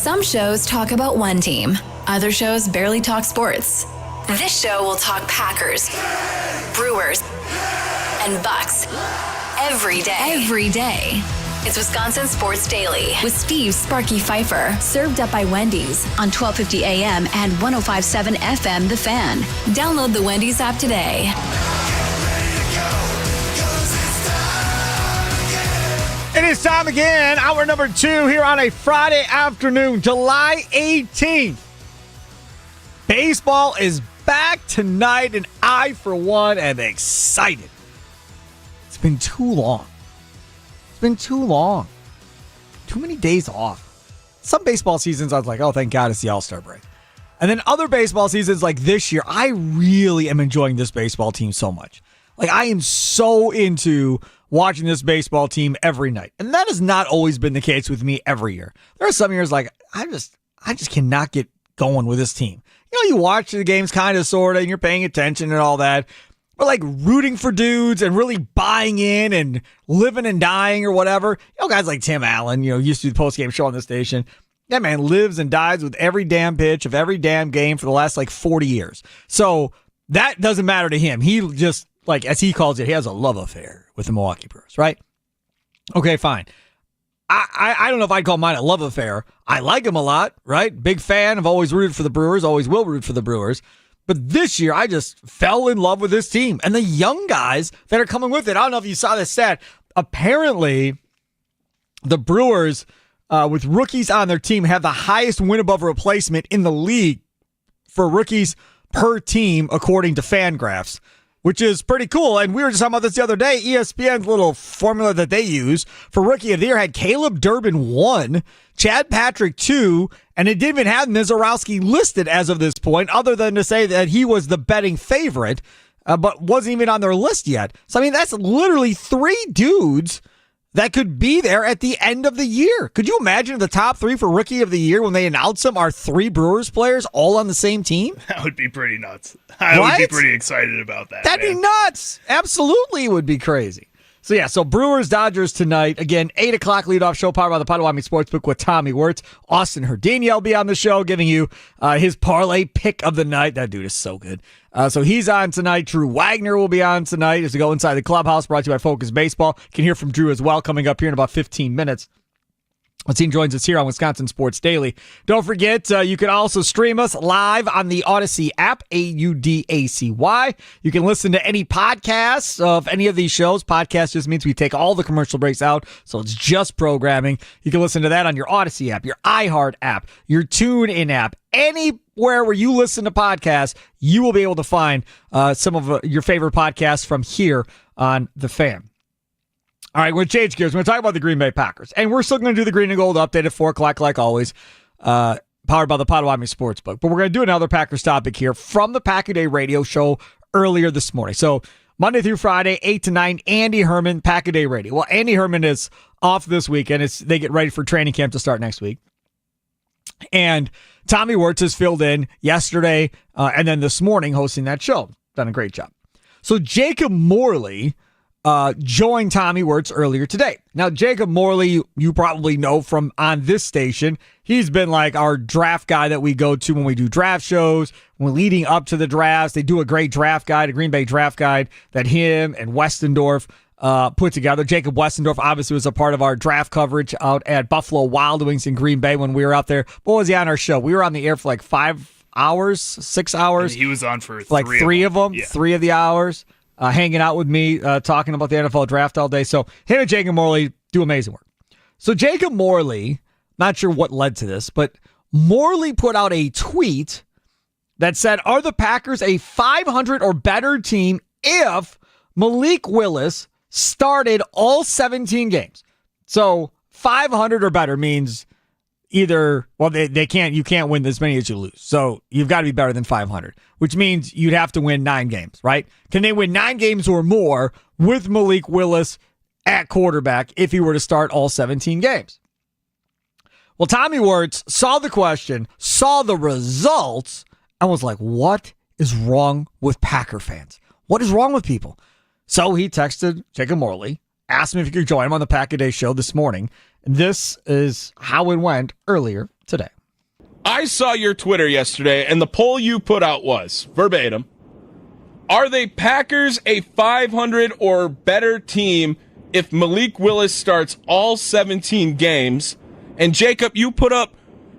Some shows talk about one team. Other shows barely talk sports. This show will talk Packers, Brewers, and Bucks every day. It's Wisconsin Sports Daily with Steve Sparky Fifer, served up by Wendy's on 1250 AM and 105.7 FM The Fan. Download the Wendy's app today. It is time again, hour number 2 here on a Friday afternoon, July 18th. Baseball is back tonight, and I, for one, am excited. It's been too long. Too many days off. Some baseball seasons, I was like, oh, thank God it's the All-Star break. And then other baseball seasons, like this year, I really am enjoying this baseball team so much. Like, I am so into watching this baseball team every night. And that has not always been the case with me every year. There are some years like, I just cannot get going with this team. You know, you watch the games kind of, sort of, and you're paying attention and all that. But like rooting for dudes and really buying in and living and dying or whatever. You know, guys like Tim Allen, used to do the post-game show on the station. That man lives and dies with every damn pitch of every damn game for the last 40 years. So that doesn't matter to him. He just, as he calls it, he has a love affair with the Milwaukee Brewers, right? Okay, fine. I don't know if I'd call mine a love affair. I like him a lot, right? Big fan. I've always rooted for the Brewers, always will root for the Brewers. But this year, I just fell in love with this team. And the young guys that are coming with it. I don't know if you saw this stat. Apparently, the Brewers, with rookies on their team, have the highest win above replacement in the league for rookies per team, according to Fangraphs, which is pretty cool. And we were just talking about this the other day. ESPN's little formula that they use for Rookie of the Year had Caleb Durbin 1, Chad Patrick 2, and it didn't even have Mizorowski listed as of this point, other than to say that he was the betting favorite, but wasn't even on their list yet. So, I mean, that's literally 3 dudes that could be there at the end of the year. Could you imagine if the top 3 for Rookie of the Year, when they announce them, are 3 Brewers players all on the same team? That would be pretty nuts. I would be pretty excited about that. That'd be nuts. Absolutely would be crazy. So Brewers, Dodgers tonight. Again, 8 o'clock leadoff show powered by the Potawatomi Sportsbook with Tommy Wirtz. Austin Herdini will be on the show giving you his parlay pick of the night. That dude is so good. So he's on tonight. Drew Wagner will be on tonight as we go inside the clubhouse, brought to you by Focus Baseball. You can hear from Drew as well coming up here in about 15 minutes. The team joins us here on Wisconsin Sports Daily. Don't forget, you can also stream us live on the Odyssey app, AUDACY. You can listen to any podcasts of any of these shows. Podcast just means we take all the commercial breaks out, so it's just programming. You can listen to that on your Odyssey app, your iHeart app, your TuneIn app. Anywhere where you listen to podcasts, you will be able to find some of your favorite podcasts from here on The Fan. All right, we're going to change gears. We're going to talk about the Green Bay Packers. And we're still going to do the Green and Gold update at 4 o'clock like always, powered by the Potawatomi Sportsbook. But we're going to do another Packers topic here from the Pack a Day radio show earlier this morning. So Monday through Friday, 8 to 9, Andy Herman, Pack a Day radio. Well, Andy Herman is off this weekend. They get ready for training camp to start next week. And Tommy Wirtz has filled in yesterday and then this morning hosting that show. Done a great job. So Jacob Morley joined Tommy Wirtz earlier today. Now, Jacob Morley, you probably know from on this station. He's been like our draft guy that we go to when we do draft shows. When leading up to the drafts, they do a great draft guide, a Green Bay draft guide that him and Westendorf put together. Jacob Westendorf obviously was a part of our draft coverage out at Buffalo Wild Wings in Green Bay when we were out there. What was he on our show? We were on the air for 5 hours, 6 hours. And he was on for three of them, yeah. 3 of the hours. Hanging out with me, talking about the NFL draft all day. So him and Jacob Morley do amazing work. So Jacob Morley, not sure what led to this, but Morley put out a tweet that said, are the Packers a 500 or better team if Malik Willis started all 17 games? So 500 or better means either, well, you can't win as many as you lose. So you've got to be better than 500, which means you'd have to win 9 games, right? Can they win 9 games or more with Malik Willis at quarterback if he were to start all 17 games? Well, Tommy Wirtz saw the question, saw the results, and was like, what is wrong with Packer fans? What is wrong with people? So he texted Jacob Morley, asked him if he could join him on the Pack a Day show this morning. This is how it went earlier today. I saw your Twitter yesterday, and the poll you put out was, verbatim, are the Packers a 500 or better team if Malik Willis starts all 17 games? And Jacob, you put up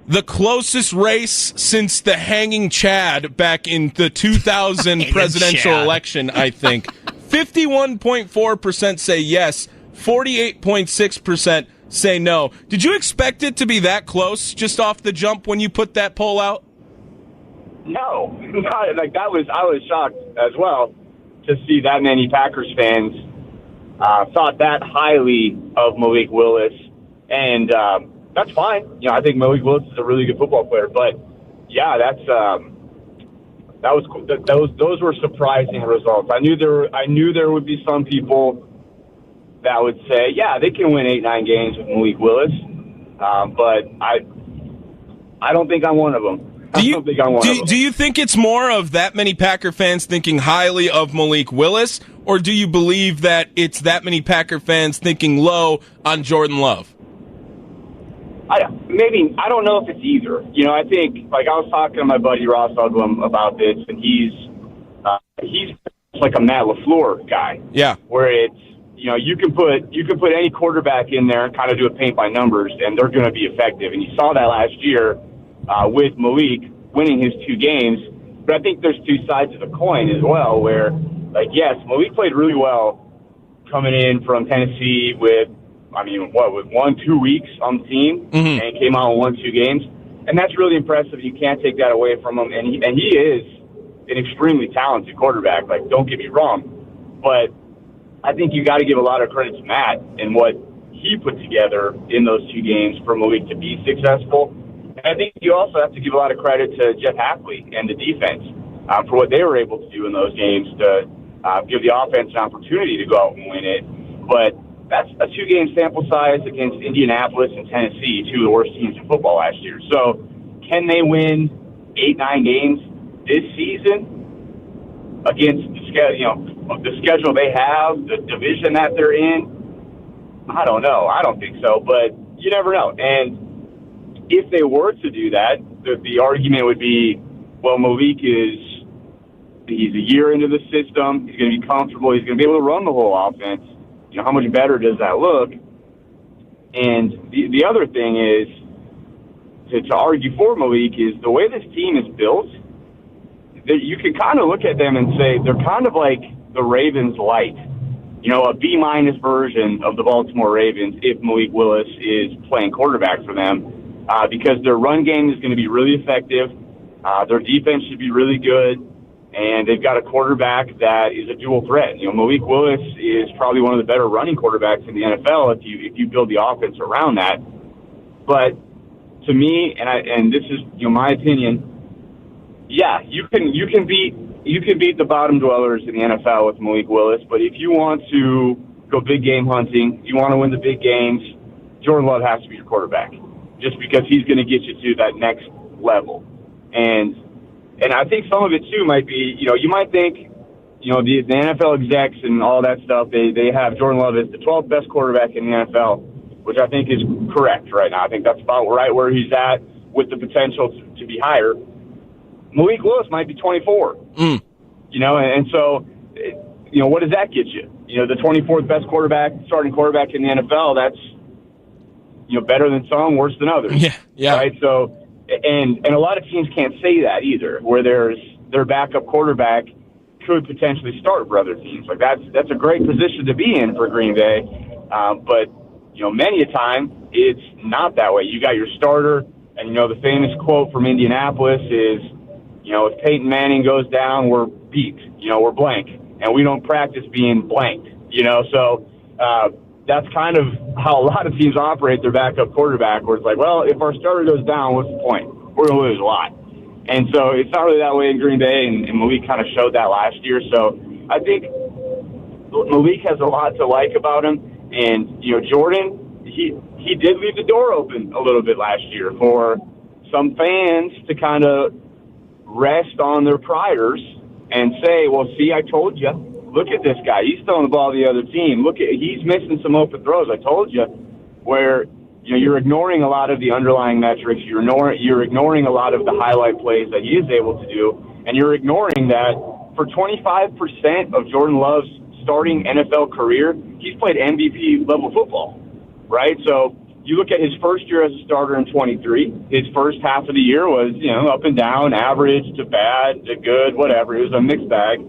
the closest race since the hanging Chad back in the 2000 presidential election, I think. 51.4% say yes, 48.6% say no. Did you expect it to be that close just off the jump when you put that poll out? No, I was shocked as well to see that many Packers fans thought that highly of Malik Willis, and that's fine. I think Malik Willis is a really good football player, but yeah, those were surprising results. I knew there would be some people that would say, yeah, they can win 8-9 games with Malik Willis, but I don't think I'm one of them. Do you think it's more of that many Packer fans thinking highly of Malik Willis, or do you believe that it's that many Packer fans thinking low on Jordan Love? I don't know if it's either. I think, I was talking to my buddy Ross Uglum about this, and he's like a Matt LaFleur guy. Yeah. Where it's, you can put any quarterback in there and kind of do a paint by numbers, and they're going to be effective. And you saw that last year with Malik winning his 2 games. But I think there's 2 sides of the coin as well, where, yes, Malik played really well coming in from Tennessee with 1-2 weeks on the team, and came out and won 2 games. And that's really impressive. You can't take that away from him. And he is an extremely talented quarterback. Don't get me wrong. But I think you got to give a lot of credit to Matt and what he put together in those 2 games for Malik to be successful. And I think you also have to give a lot of credit to Jeff Hafley and the defense for what they were able to do in those games to give the offense an opportunity to go out and win it. But that's a 2-game sample size against Indianapolis and Tennessee, 2 of the worst teams in football last year. So can they win 8-9 games this season against the schedule they have, the division that they're in? I don't know. I don't think so, but you never know. And if they were to do that, the argument would be, well, Malik he's a year into the system. He's going to be comfortable. He's going to be able to run the whole offense. How much better does that look? And the other thing is, to argue for Malik, is the way this team is built, that you can kind of look at them and say they're kind of like the Ravens light. A B- version of the Baltimore Ravens if Malik Willis is playing quarterback for them, because their run game is going to be really effective. Their defense should be really good. And they've got a quarterback that is a dual threat. Malik Willis is probably one of the better running quarterbacks in the NFL if you build the offense around that. But to me, and this is my opinion, yeah, you can beat the bottom dwellers in the NFL with Malik Willis. But if you want to go big game hunting, you want to win the big games, Jordan Love has to be your quarterback, just because he's going to get you to that next level. And I think some of it, too, might be, you might think, the NFL execs and all that stuff, they have Jordan Love as the 12th best quarterback in the NFL, which I think is correct right now. I think that's about right where he's at with the potential to be higher. Malik Willis might be 24, and so, what does that get you? The 24th best starting quarterback in the NFL, that's, better than some, worse than others. Yeah. Right? So, and a lot of teams can't say that either, where their backup quarterback could potentially start for other teams. That's a great position to be in for Green Bay, but many a time it's not that way. You got your starter, and the famous quote from Indianapolis is, if Peyton Manning goes down, we're beat. We're blank, and we don't practice being blanked. So that's kind of how a lot of teams operate their backup quarterback, where it's like, well, if our starter goes down, what's the point? We're going to lose a lot. And so it's not really that way in Green Bay, and Malik kind of showed that last year. So I think Malik has a lot to like about him. And, Jordan, he did leave the door open a little bit last year for some fans to kind of rest on their priors and say, well, see, I told you. Look at this guy. He's throwing the ball to the other team. He's missing some open throws. I told you. Where you're ignoring a lot of the underlying metrics. You're ignoring a lot of the highlight plays that he is able to do, and you're ignoring that for 25% of Jordan Love's starting NFL career, he's played MVP level football, right? So you look at his first year as a starter in 23. His first half of the year was, up and down, average to bad to good, whatever. It was a mixed bag.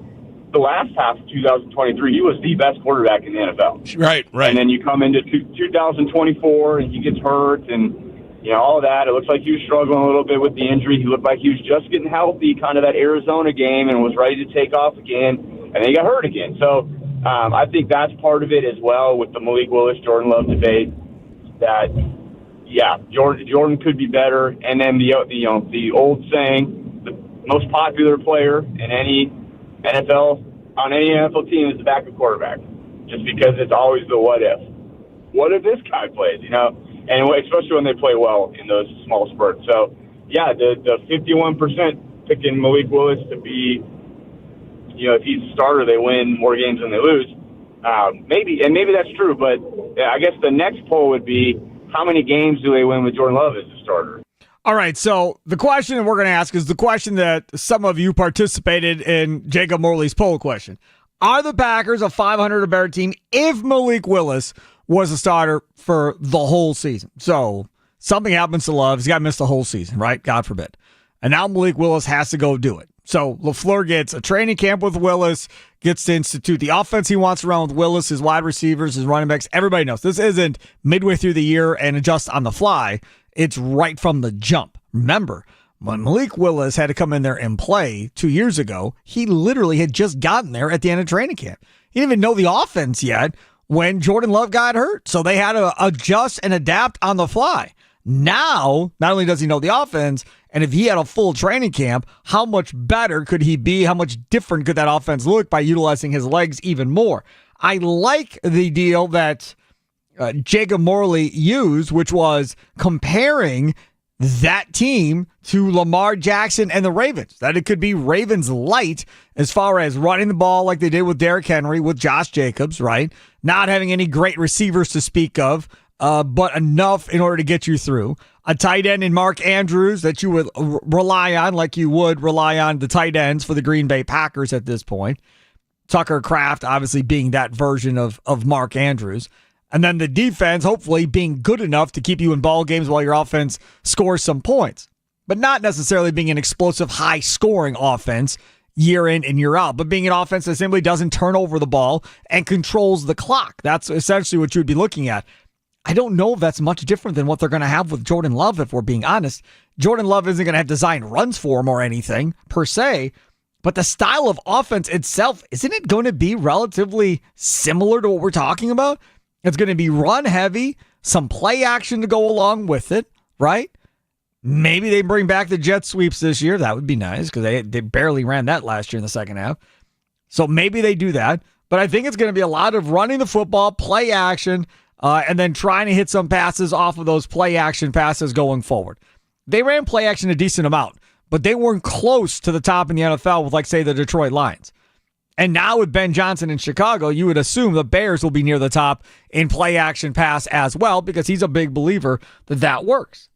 The last half of 2023, he was the best quarterback in the NFL. Right. And then you come into 2024, and he gets hurt, and all of that. It looks like he was struggling a little bit with the injury. He looked like he was just getting healthy, kind of that Arizona game, and was ready to take off again, and then he got hurt again. So I think that's part of it as well with the Malik Willis, Jordan Love debate. That Jordan could be better, and then the old saying, the most popular player in any NFL team is the backup quarterback, just because it's always the what if. What if this guy plays, and especially when they play well in those small spurts. So, the 51% picking Malik Willis to be, if he's a starter, they win more games than they lose. Maybe that's true, but I guess the next poll would be, how many games do they win with Jordan Love as a starter? All right, so the question that we're going to ask is the question that some of you participated in Jacob Morley's poll question. Are the Packers a 500 or better team if Malik Willis was a starter for the whole season? So something happens to Love. He's got to miss the whole season, right? God forbid. And now Malik Willis has to go do it. So LaFleur gets a training camp with Willis, gets to institute the offense he wants around with Willis, his wide receivers, his running backs. Everybody knows this isn't midway through the year and adjust on the fly. It's right from the jump. Remember, when Malik Willis had to come in there and play 2 years ago, he literally had just gotten there at the end of training camp. He didn't even know the offense yet when Jordan Love got hurt. So they had to adjust and adapt on the fly. Now, not only does he know the offense, and if he had a full training camp, how much better could he be? How much different could that offense look by utilizing his legs even more? I like the deal that Jacob Morley used, which was comparing that team to Lamar Jackson and the Ravens, that it could be Ravens light as far as running the ball like they did with Derrick Henry, with Josh Jacobs, right? Not having any great receivers to speak of, but enough in order to get you through. A tight end in Mark Andrews that you would rely on like you would rely on the tight ends for the Green Bay Packers at this point. Tucker Kraft obviously being that version of Mark Andrews. And then the defense hopefully being good enough to keep you in ball games while your offense scores some points. But not necessarily being an explosive, high-scoring offense year in and year out, but being an offense that simply doesn't turn over the ball and controls the clock. That's essentially what you would be looking at. I don't know if that's much different than what they're going to have with Jordan Love, if we're being honest. Jordan Love isn't going to have designed runs for him or anything, per se, but the style of offense itself, isn't it going to be relatively similar to what we're talking about? It's going to be run heavy, some play action to go along with it, right? Maybe they bring back the jet sweeps this year. That would be nice because they barely ran that last year in the second half. So maybe they do that. But I think it's going to be a lot of running the football, play action, and then trying to hit some passes off of those play action passes going forward. They ran play action a decent amount, but they weren't close to the top in the NFL with, like, say, the Detroit Lions. And now with Ben Johnson in Chicago, you would assume the Bears will be near the top in play action pass as well because he's a big believer that that works.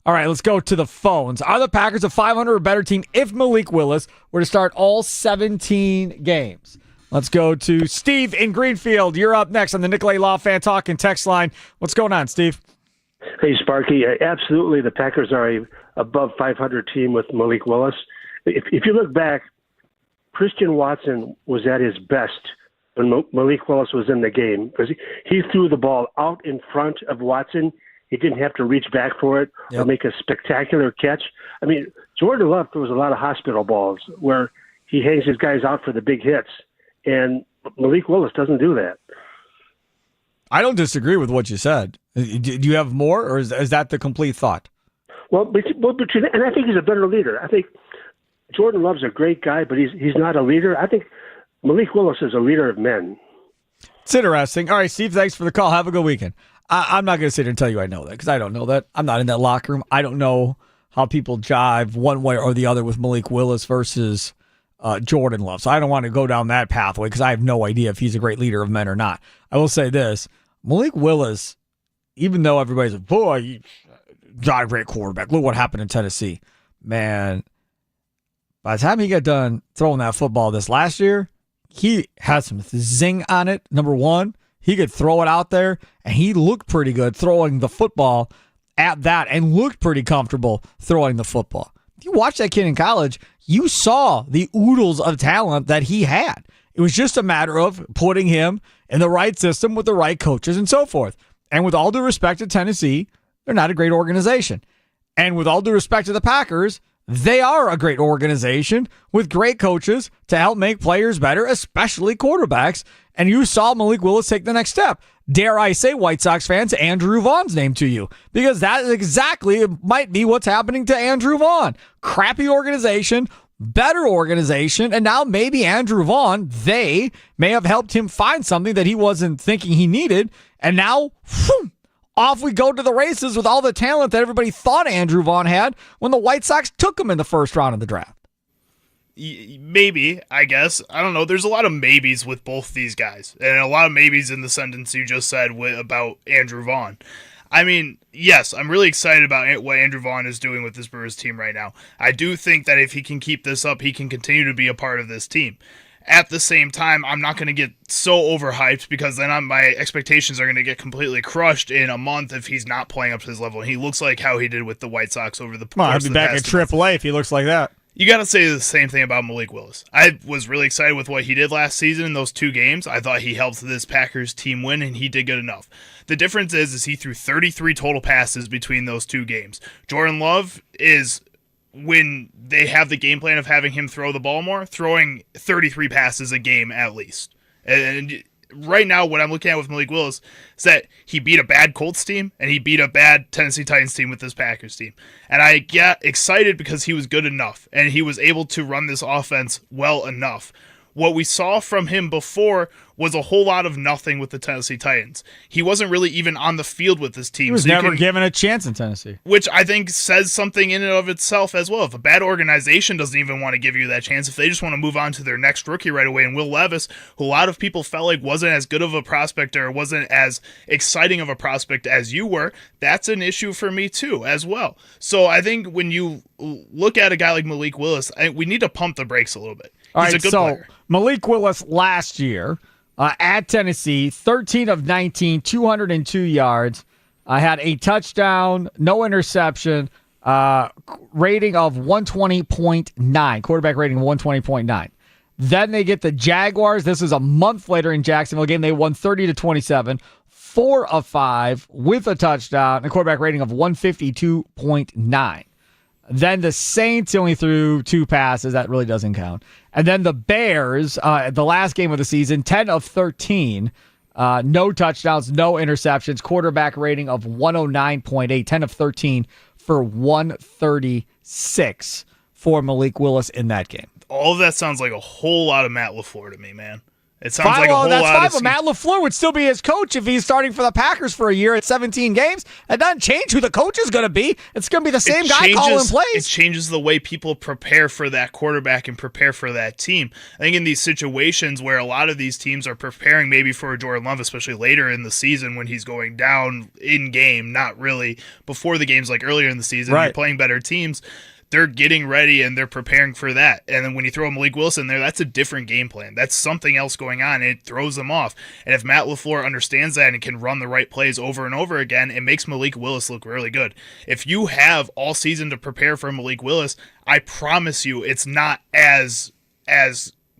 All right, let's go to the phones. Are the Packers a 500 or better team if Malik Willis were to start all 17 games? Let's go to Steve in Greenfield. You're up next on the Nicolay Law Fan Talk and text line. What's going on, Steve? Hey, Sparky. Absolutely, the Packers are a above 500 team with Malik Willis. If you look back, Christian Watson was at his best when Malik Willis was in the game because he threw the ball out in front of Watson. He didn't have to reach back for it or make a spectacular catch. I mean, Jordan Love throws a lot of hospital balls where he hangs his guys out for the big hits, and Malik Willis doesn't do that. I don't disagree with what you said. Do you have more, or is that the complete thought? Well, and I think he's a better leader. I think Jordan Love's a great guy, but he's not a leader. I think Malik Willis is a leader of men. It's interesting. All right, Steve, thanks for the call. Have a good weekend. I'm not going to sit here and tell you I know that because I don't know that. I'm not in that locker room. I don't know how people jive one way or the other with Malik Willis versus Jordan Love. So I don't want to go down that pathway because I have no idea if he's a great leader of men or not. I will say this. Malik Willis even though everybody's like, boy, you got a great quarterback. Look what happened in Tennessee. Man, by the time he got done throwing that football this last year, he had some zing on it. Number one, he could throw it out there, and he looked pretty good throwing the football at that and looked pretty comfortable throwing the football. If you watch that kid in college, you saw the oodles of talent that he had. It was just a matter of putting him in the right system with the right coaches and so forth. And with all due respect to Tennessee, they're not a great organization. And with all due respect to the Packers, they are a great organization with great coaches to help make players better, especially quarterbacks. And you saw Malik Willis take the next step. Dare I say, White Sox fans, Andrew Vaughn's name to you, because that is exactly might be what's happening to Andrew Vaughn. Crappy organization, better organization, and now maybe Andrew Vaughn, they may have helped him find something that he wasn't thinking he needed, and now off we go to the races with all the talent that everybody thought Andrew Vaughn had when the White Sox took him in the first round of the draft. Maybe, I guess. I don't know. There's a lot of maybes with both these guys, and a lot of maybes in the sentence you just said about Andrew Vaughn. I mean, yes, I'm really excited about what Andrew Vaughn is doing with this Brewers team right now. I do think that if he can keep this up, he can continue to be a part of this team. At the same time, I'm not going to get so overhyped because then my expectations are going to get completely crushed in a month if he's not playing up to his level. And he looks like how he did with the White Sox over the course of the past. He'll be back at AAA if he looks like that. You got to say the same thing about Malik Willis. I was really excited with what he did last season in those 2 games. I thought he helped this Packers team win, and he did good enough. The difference is he threw 33 total passes between those 2 games. Jordan Love is, when they have the game plan of having him throw the ball more, throwing 33 passes a game at least. And right now, what I'm looking at with Malik Willis is that he beat a bad Colts team and he beat a bad Tennessee Titans team with this Packers team. And I get excited because he was good enough and he was able to run this offense well enough. What we saw from him before was a whole lot of nothing with the Tennessee Titans. He wasn't really even on the field with this team. He was never given a chance in Tennessee. Which I think says something in and of itself as well. If a bad organization doesn't even want to give you that chance, if they just want to move on to their next rookie right away, and Will Levis, who a lot of people felt like wasn't as good of a prospect or wasn't as exciting of a prospect as you were, that's an issue for me too as well. So I think when you look at a guy like Malik Willis, we need to pump the brakes a little bit. He's a good player. Malik Willis last year at Tennessee, 13 of 19, 202 yards, had a touchdown, no interception, rating of 120.9, quarterback rating of 120.9. Then they get the Jaguars. This is a month later in Jacksonville game. They won 30-27, 4 of 5 with a touchdown, a quarterback rating of 152.9. Then the Saints only threw 2 passes. That really doesn't count. And then the Bears, the last game of the season, 10 of 13, no touchdowns, no interceptions, quarterback rating of 109.8, 10 of 13 for 136 for Malik Willis in that game. All of that sounds like a whole lot of Matt LaFleur to me, man. It sounds like a whole that's lot fine, of... but Matt LaFleur would still be his coach if he's starting for the Packers for a year at 17 games. It doesn't change who the coach is going to be. It's going to be the same guy calling plays. It changes the way people prepare for that quarterback and prepare for that team. I think in these situations where a lot of these teams are preparing maybe for a Jordan Love, especially later in the season when he's going down in game, not really before the games like earlier in the season, right. You're playing better teams. They're getting ready and they're preparing for that. And then when you throw Malik Willis in there, that's a different game plan. That's something else going on, and it throws them off. And if Matt LaFleur understands that and can run the right plays over and over again, it makes Malik Willis look really good. If you have all season to prepare for Malik Willis, I promise you it's not as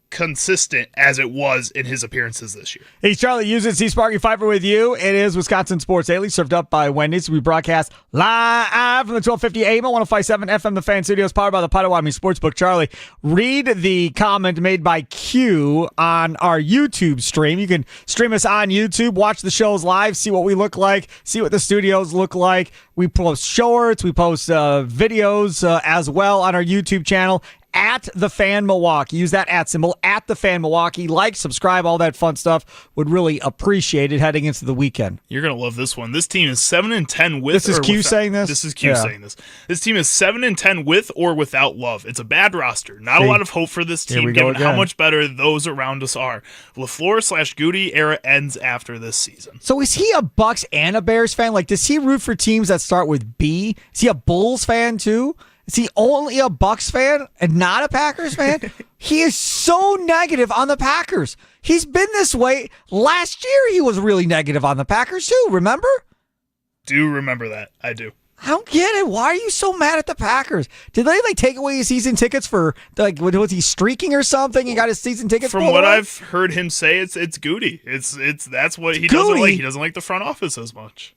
consistent as it was in his appearances this year. Hey, Charlie Uses, see Sparky Fifer with you. It is Wisconsin Sports Daily, served up by Wendy's. We broadcast live from the 1250 AM 105.7 FM, the Fan Studios, powered by the Potawatomi Sportsbook. Charlie, read the comment made by Q on our YouTube stream. You can stream us on YouTube, watch the shows live, see what we look like, see what the studios look like. We post shorts, we post videos as well on our YouTube channel. at the Fan Milwaukee. Use that at symbol, at the Fan Milwaukee. Like, subscribe, all that fun stuff. Would really appreciate it heading into the weekend. You're going to love this one. This team is 7-10 with. This is Q saying this? This is Q saying this. This team is 7-10 with or without Love. It's a bad roster. Not a lot of hope for this team, given how much better those around us are. LaFleur/Goody era ends after this season. So is he a Bucks and a Bears fan? Like, does he root for teams that start with B? Is he a Bulls fan too? Is he only a Bucks fan and not a Packers fan? He is so negative on the Packers. He's been this way. Last year he was really negative on the Packers too, remember? Do remember that. I do. I don't get it. Why are you so mad at the Packers? Did they take away his season tickets for was he streaking or something? He got his season tickets. From what I've heard him say, it's Goody. It's that's what he doesn't like. He doesn't like the front office as much.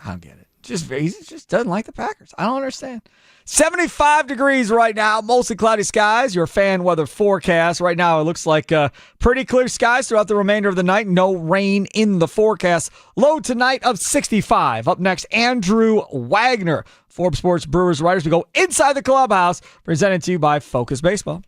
I don't get it. He just doesn't like the Packers. I don't understand. 75 degrees right now, mostly cloudy skies. Your fan weather forecast. Right now, it looks like pretty clear skies throughout the remainder of the night. No rain in the forecast. Low tonight of 65. Up next, Andrew Wagner. Forbes Sports Brewers Writers. We go inside the clubhouse. Presented to you by Focus Baseball.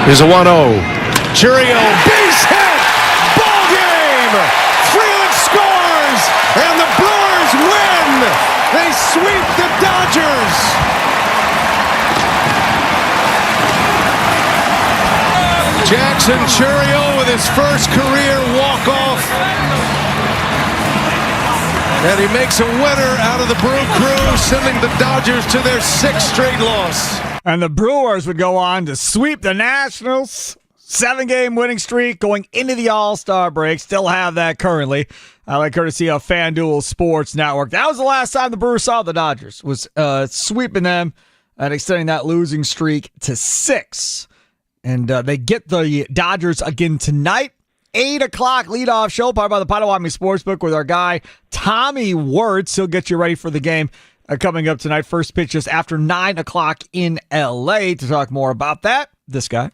Here's a 1-0. Churio, base hit! Ball game! Freeland scores! And the Brewers win! They sweep the Dodgers! Jackson Churio with his first career walk-off. And he makes a winner out of the Brew Crew, sending the Dodgers to their 6th straight loss. And the Brewers would go on to sweep the Nationals. 7-game winning streak going into the All-Star break. Still have that currently. Courtesy of FanDuel Sports Network. That was the last time the Brewers saw the Dodgers. Was sweeping them and extending that losing streak to 6. And they get the Dodgers again tonight. 8 o'clock leadoff show, powered by the Potawatomi Sportsbook with our guy, Tommy Wirtz. He'll get you ready for the game coming up tonight. First pitch is after 9 o'clock in L.A. To talk more about that, this guy.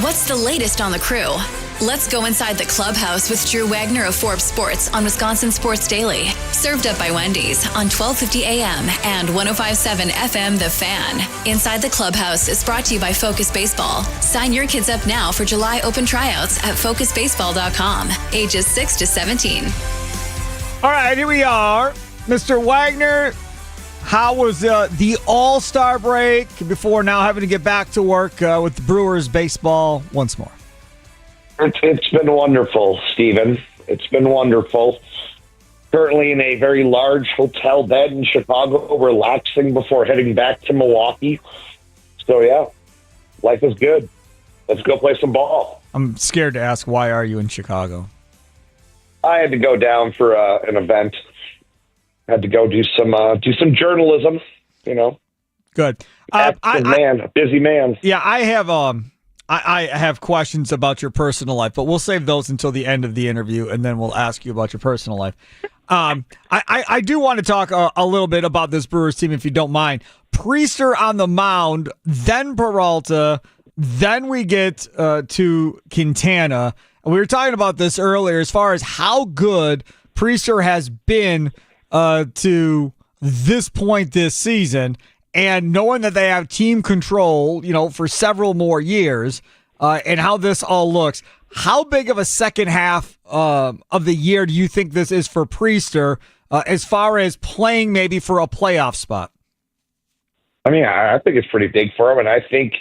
What's the latest on the Crew? Let's go inside the clubhouse with Drew Wagner of Forbes Sports on Wisconsin Sports Daily. Served up by Wendy's on 1250 AM and 105.7 FM The Fan. Inside the clubhouse is brought to you by Focus Baseball. Sign your kids up now for July open tryouts at focusbaseball.com. Ages 6 to 17. All right, here we are. Mr. Wagner, how was the All-Star break before now having to get back to work with the Brewers baseball once more? It's been wonderful, Stephen. It's been wonderful. Currently in a very large hotel bed in Chicago, relaxing before heading back to Milwaukee. So, yeah, life is good. Let's go play some ball. I'm scared to ask, why are you in Chicago? I had to go down for an event. Had to go do some journalism, you know. Good. Busy man. Yeah, I have questions about your personal life, but we'll save those until the end of the interview, and then we'll ask you about your personal life. I do want to talk a little bit about this Brewers team, if you don't mind. Priester on the mound, then Peralta, then we get to Quintana. We were talking about this earlier as far as how good Priester has been to this point this season. And knowing that they have team control, for several more years, and how this all looks, how big of a second half of the year do you think this is for Priester as far as playing maybe for a playoff spot? I mean, I think it's pretty big for him, and I think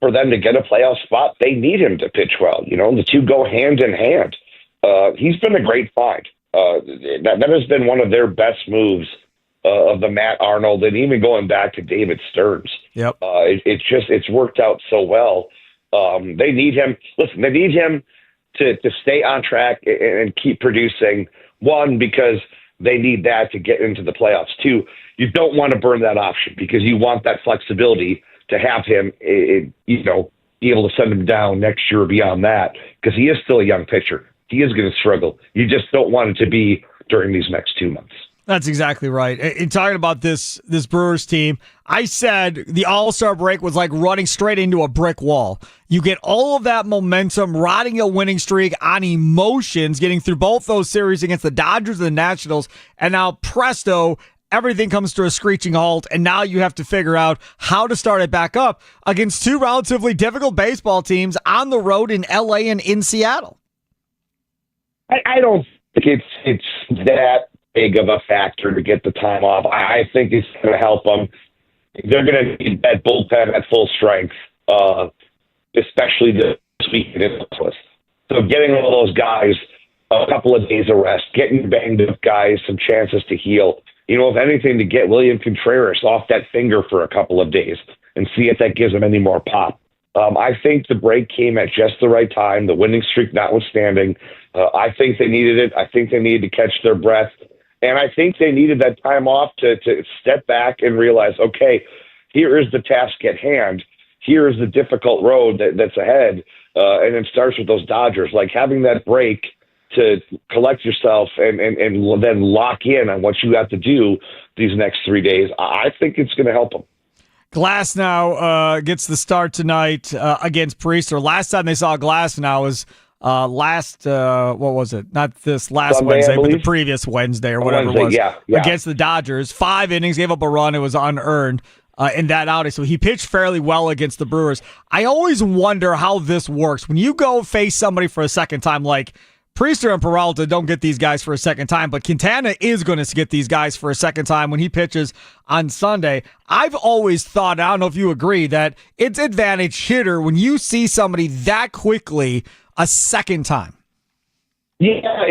for them to get a playoff spot, they need him to pitch well. The two go hand in hand. He's been a great find. That has been one of their best moves of the Matt Arnold, and even going back to David Stearns. Yep. It's worked out so well. They need him. Listen, they need him to stay on track and keep producing. One, because they need that to get into the playoffs. Two, you don't want to burn that option because you want that flexibility to have him, be able to send him down next year or beyond that, because he is still a young pitcher. He is going to struggle. You just don't want it to be during these next 2 months. That's exactly right. In talking about this Brewers team, I said the All-Star break was like running straight into a brick wall. You get all of that momentum, riding a winning streak on emotions, getting through both those series against the Dodgers and the Nationals, and now presto, everything comes to a screeching halt, and now you have to figure out how to start it back up against two relatively difficult baseball teams on the road in L.A. and in Seattle. I don't think it's that big of a factor to get the time off. I think it's going to help them. They're going to need that bullpen at full strength, especially this weekend in Louis. So getting all those guys a couple of days of rest, getting banged up guys some chances to heal. If anything, to get William Contreras off that finger for a couple of days and see if that gives them any more pop. I think the break came at just the right time, the winning streak notwithstanding. I think they needed it. I think they needed to catch their breath. And I think they needed that time off to step back and realize, okay, here is the task at hand. Here is the difficult road that's ahead. And it starts with those Dodgers. Like having that break to collect yourself and then lock in on what you have to do these next 3 days, I think it's going to help them. Glasnow gets the start tonight against Priester. Last time they saw Glasnow was what was it? Not this last Sunday, Wednesday, but the previous Wednesday or whatever it was. Yeah. Against the Dodgers. 5 innings, gave up a run. It was unearned in that outing. So he pitched fairly well against the Brewers. I always wonder how this works. When you go face somebody for a second time, like Priester and Peralta don't get these guys for a second time, but Quintana is going to get these guys for a second time when he pitches on Sunday. I've always thought, I don't know if you agree, that it's advantage hitter when you see somebody that quickly a second time. Yeah,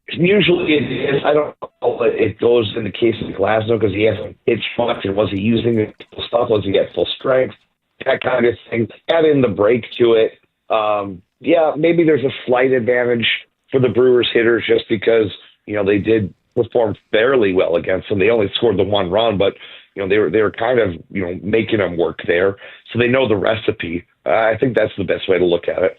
usually it is. I don't know if it goes in the case of Glasnow because he hasn't pitched much, and was he using the stuff? Was he at full strength? That kind of thing. Adding the break to it. Yeah, maybe there's a slight advantage for the Brewers hitters just because, they did perform fairly well against them. They only scored the one run, but, they were kind of, making them work there. So they know the recipe. I think that's the best way to look at it.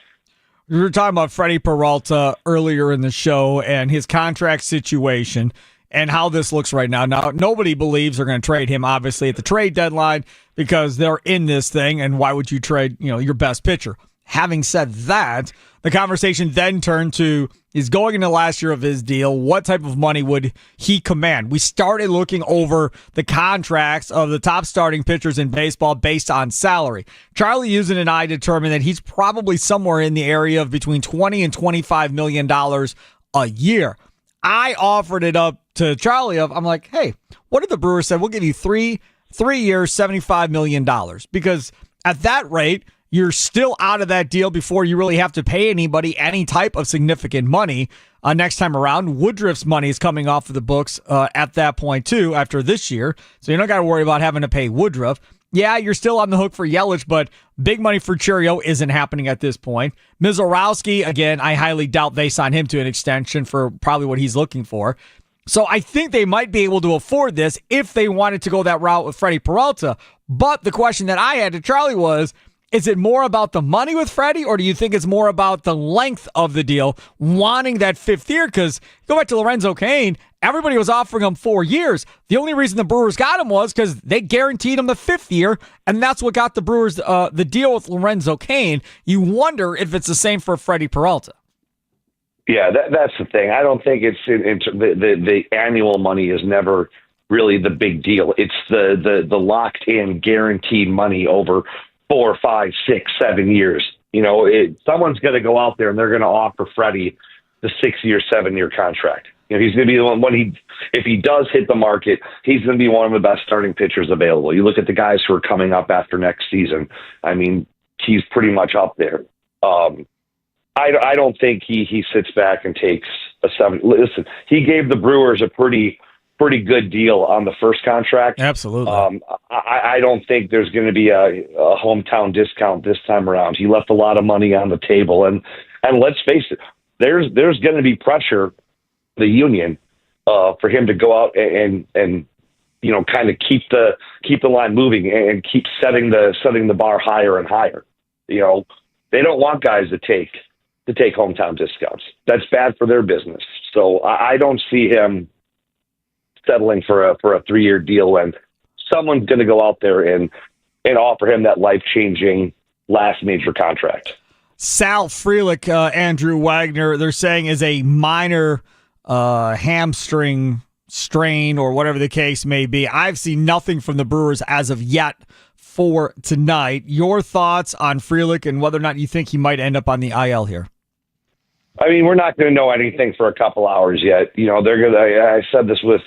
We were talking about Freddie Peralta earlier in the show and his contract situation and how this looks right now. Now, nobody believes they're going to trade him, obviously, at the trade deadline because they're in this thing, and why would you trade, your best pitcher? Having said that, the conversation then turned to, is going into the last year of his deal, what type of money would he command? We started looking over the contracts of the top starting pitchers in baseball based on salary. Charlie Usen and I determined that he's probably somewhere in the area of between $20 and $25 million a year. I offered it up to Charlie. I'm like, hey, what if the Brewers said, we'll give you three years, $75 million? Because at that rate, you're still out of that deal before you really have to pay anybody any type of significant money next time around. Woodruff's money is coming off of the books at that point, too, after this year. So you don't got to worry about having to pay Woodruff. Yeah, you're still on the hook for Yelich, but big money for Churio isn't happening at this point. Mizorowski, again, I highly doubt they sign him to an extension for probably what he's looking for. So I think they might be able to afford this if they wanted to go that route with Freddie Peralta. But the question that I had to Charlie was, is it more about the money with Freddie, or do you think it's more about the length of the deal, wanting that fifth year? Because go back to Lorenzo Cain, everybody was offering him 4 years. The only reason the Brewers got him was because they guaranteed him the fifth year, and that's what got the Brewers the deal with Lorenzo Cain. You wonder if it's the same for Freddie Peralta. Yeah, that's the thing. I don't think it's the annual money is never really the big deal. It's the locked in guaranteed money over 4, 5, 6, 7 years. Someone's going to go out there and they're going to offer Freddie the 6-year, 7-year contract. He's going to be the one if he does hit the market, he's going to be one of the best starting pitchers available. You look at the guys who are coming up after next season. I mean, he's pretty much up there. I don't think he sits back and takes a 7. Listen, he gave the Brewers a pretty good deal on the first contract. Absolutely. I don't think there's going to be a hometown discount this time around. He left a lot of money on the table, and let's face it, there's going to be pressure the union for him to go out and kind of keep the line moving and keep setting the bar higher and higher. They don't want guys to take hometown discounts. That's bad for their business. So I don't see him settling for a 3-year deal when someone's going to go out there and offer him that life-changing last major contract. Sal Frelick, Andrew Wagner, they're saying is a minor hamstring strain or whatever the case may be. I've seen nothing from the Brewers as of yet for tonight. Your thoughts on Frelick and whether or not you think he might end up on the IL here? I mean, we're not going to know anything for a couple hours yet. They're going to. I said this with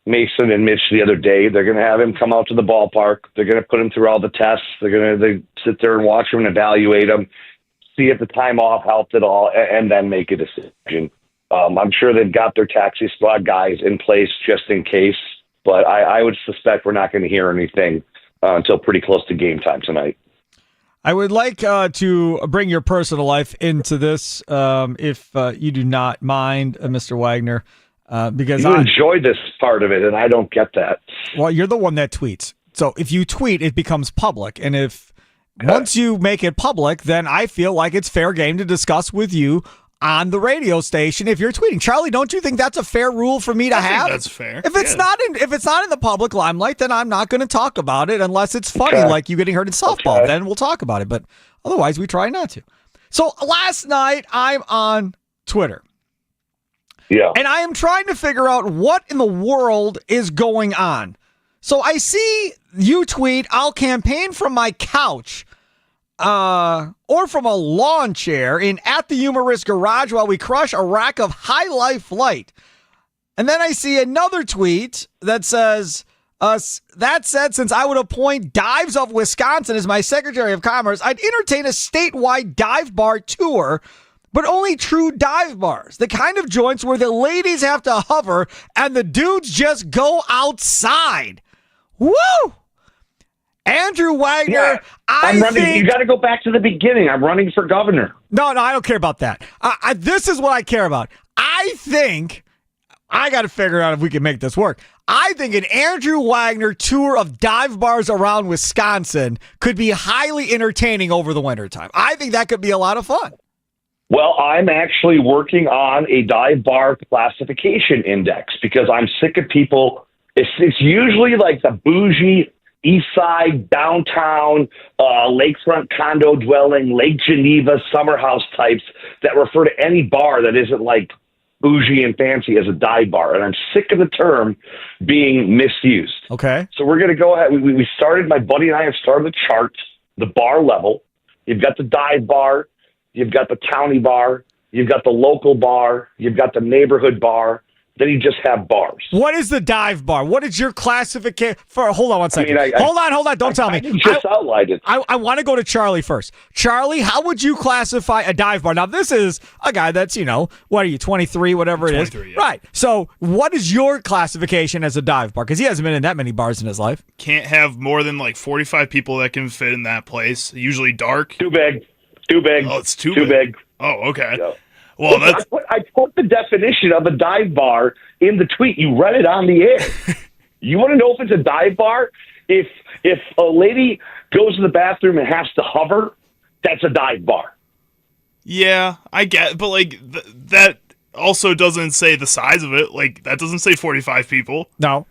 Mason and Mitch the other day. They're going to have him come out to the ballpark. They're going to put him through all the tests. They're going to sit there and watch him and evaluate him, see if the time off helped at all, and then make a decision. I'm sure they've got their taxi squad guys in place just in case, but I would suspect we're not going to hear anything until pretty close to game time tonight. I would like to bring your personal life into this, if you do not mind, Mr. Wagner, because you enjoy this part of it, and I don't get that. Well, you're the one that tweets. So if you tweet, it becomes public. And if once you make it public, then I feel like it's fair game to discuss with you on the radio station if you're tweeting. Charlie, don't you think that's a fair rule for me to have? That's fair. If it's not in the public limelight, then I'm not going to talk about it unless it's funny, like you getting hurt in softball. Then we'll talk about it. But otherwise, we try not to. So last night, I'm on Twitter. Yeah. And I am trying to figure out what in the world is going on. So I see you tweet, I'll campaign from my couch or from a lawn chair at the humorous garage while we crush a rack of High Life Light. And then I see another tweet that says, that said, since I would appoint Dives of Wisconsin as my Secretary of Commerce, I'd entertain a statewide dive bar tour but only true dive bars. The kind of joints where the ladies have to hover and the dudes just go outside. Woo! Andrew Wagner, Yeah, I'm running. You got to go back to the beginning. I'm running for governor. No, I don't care about that. This is what I care about. I think I got to figure out if we can make this work. I think an Andrew Wagner tour of dive bars around Wisconsin could be highly entertaining over the wintertime. I think that could be a lot of fun. Well, I'm actually working on a dive bar classification index because I'm sick of people. It's usually like the bougie East Side, downtown, lakefront condo dwelling, Lake Geneva, summer house types that refer to any bar that isn't like bougie and fancy as a dive bar. And I'm sick of the term being misused. Okay. So we're going to go ahead. My buddy and I have started the chart, the bar level. You've got the dive bar. You've got the county bar. You've got the local bar. You've got the neighborhood bar. Then you just have bars. What is the dive bar? What is your classification? Hold on one second. Hold on. Don't tell me. I just outlined it. I want to go to Charlie first. Charlie, how would you classify a dive bar? Now, this is a guy that's, what are you, 23, whatever it is? Yeah. Right. So what is your classification as a dive bar? Because he hasn't been in that many bars in his life. Can't have more than like 45 people that can fit in that place. Usually dark. Too big. Oh, it's too big. Oh, okay. Yeah. Well, I put the definition of a dive bar in the tweet. You read it on the air. You want to know if it's a dive bar? If a lady goes to the bathroom and has to hover, that's a dive bar. Yeah, I get, but like that also doesn't say the size of it. Like that doesn't say 45 people. No.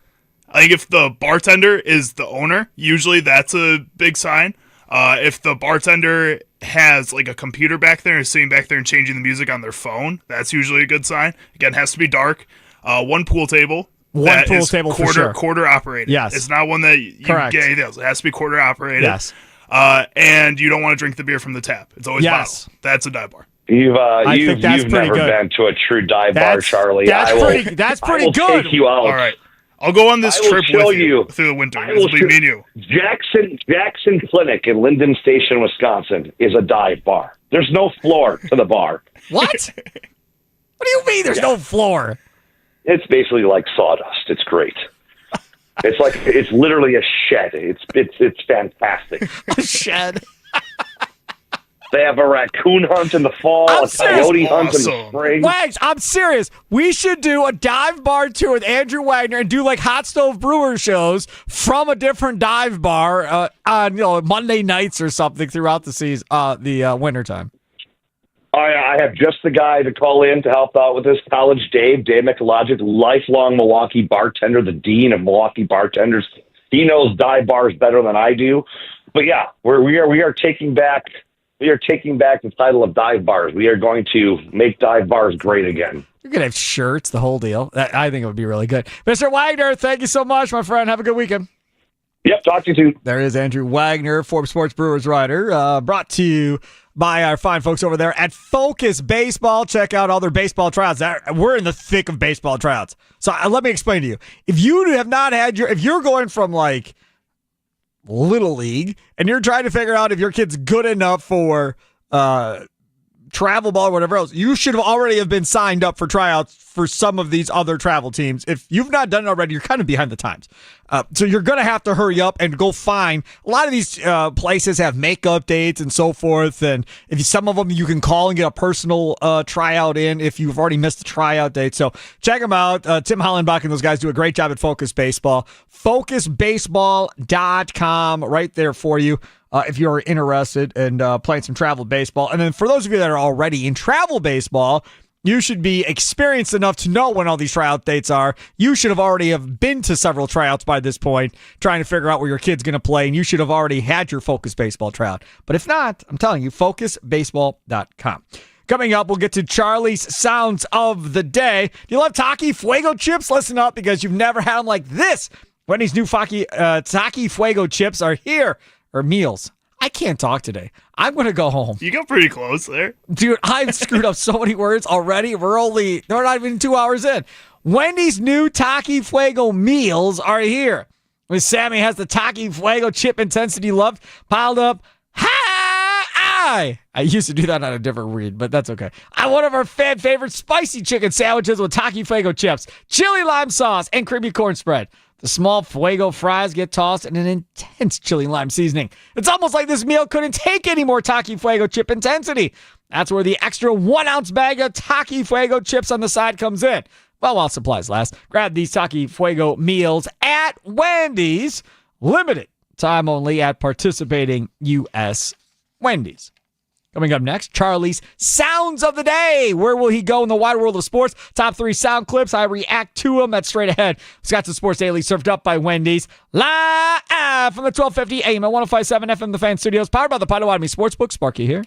Like if the bartender is the owner, usually that's a big sign. If the bartender has like a computer back there and is sitting back there and changing the music on their phone, that's usually a good sign. Again, it has to be dark. One pool table. One pool table for sure. Quarter operated. Yes. It's not one that you Correct. get anything else. It has to be quarter operated. Yes. And you don't want to drink the beer from the tap. It's always Yes. bottled. That's a dive bar. You've think that's never pretty good. been to a true dive bar, Charlie. That's pretty I will good. Take you out. All right. I'll go on this I will trip show with you you. through the winter. I It'll will be show- me and you. Jackson Clinic in Linden Station, Wisconsin, is a dive bar. There's no floor to the bar. What? What do you mean there's no floor? It's basically like sawdust. It's great. It's literally a shed. It's fantastic. A shed. They have a raccoon hunt in the fall, I'm a coyote hunt in the Awesome. spring. Wags, I'm serious. We should do a dive bar tour with Andrew Wagner and do like Hot Stove Brewer shows from a different dive bar on Monday nights or something throughout the season, the wintertime. I have just the guy to call in to help out with this. College Dave Mikulogic, lifelong Milwaukee bartender, the dean of Milwaukee bartenders. He knows dive bars better than I do. But yeah, we are taking back. We are taking back the title of dive bars. We are going to make dive bars great again. You're going to have shirts, the whole deal. I think it would be really good. Mr. Wagner, thank you so much, my friend. Have a good weekend. Yep, talk to you soon. There is Andrew Wagner, Forbes Sports Brewers writer, brought to you by our fine folks over there at Focus Baseball. Check out all their baseball tryouts. We're in the thick of baseball tryouts. So let me explain to you. If you have not had if you're going from like Little League and you're trying to figure out if your kid's good enough for travel ball or whatever else, you should already have been signed up for tryouts for some of these other travel teams. If you've not done it already, you're kind of behind the times. So you're going to have to hurry up and go find. A lot of these places have makeup dates and so forth. And if some of them you can call and get a personal tryout in if you've already missed the tryout date. So check them out. Tim Hollenbach and those guys do a great job at Focus Baseball. FocusBaseball.com right there for you. If you're interested in playing some travel baseball. And then for those of you that are already in travel baseball, you should be experienced enough to know when all these tryout dates are. You should have already have been to several tryouts by this point, trying to figure out where your kid's going to play, and you should have already had your Focus Baseball tryout. But if not, I'm telling you, FocusBaseball.com. Coming up, we'll get to Charlie's Sounds of the Day. Do you love Taki Fuego chips? Listen up, because you've never had them like this. Wendy's new Taki Fuego chips are here. Or meals. I can't talk today. I'm going to go home. You got pretty close there. Dude, I've screwed up so many words already. We're not even 2 hours in. Wendy's new Taki Fuego meals are here. When Sammy has the Taki Fuego chip intensity love piled up high I used to do that on a different read, but that's okay. One of our fan favorite spicy chicken sandwiches with Taki Fuego chips, chili lime sauce, and creamy corn spread. The small Fuego fries get tossed in an intense chili lime seasoning. It's almost like this meal couldn't take any more Taki Fuego chip intensity. That's where the extra 1 ounce bag of Taki Fuego chips on the side comes in. Well, while supplies last, grab these Taki Fuego meals at Wendy's. Limited time only at participating U.S. Wendy's. Coming up next, Charlie's Sounds of the Day. Where will he go in the wide world of sports? Top 3 sound clips. I react to them. That's straight ahead. Wisconsin Sports Daily served up by Wendy's. Live from the 1250 AM at 105.7 FM The Fan Studios. Powered by the Potawatomi Sportsbook. Sparky here.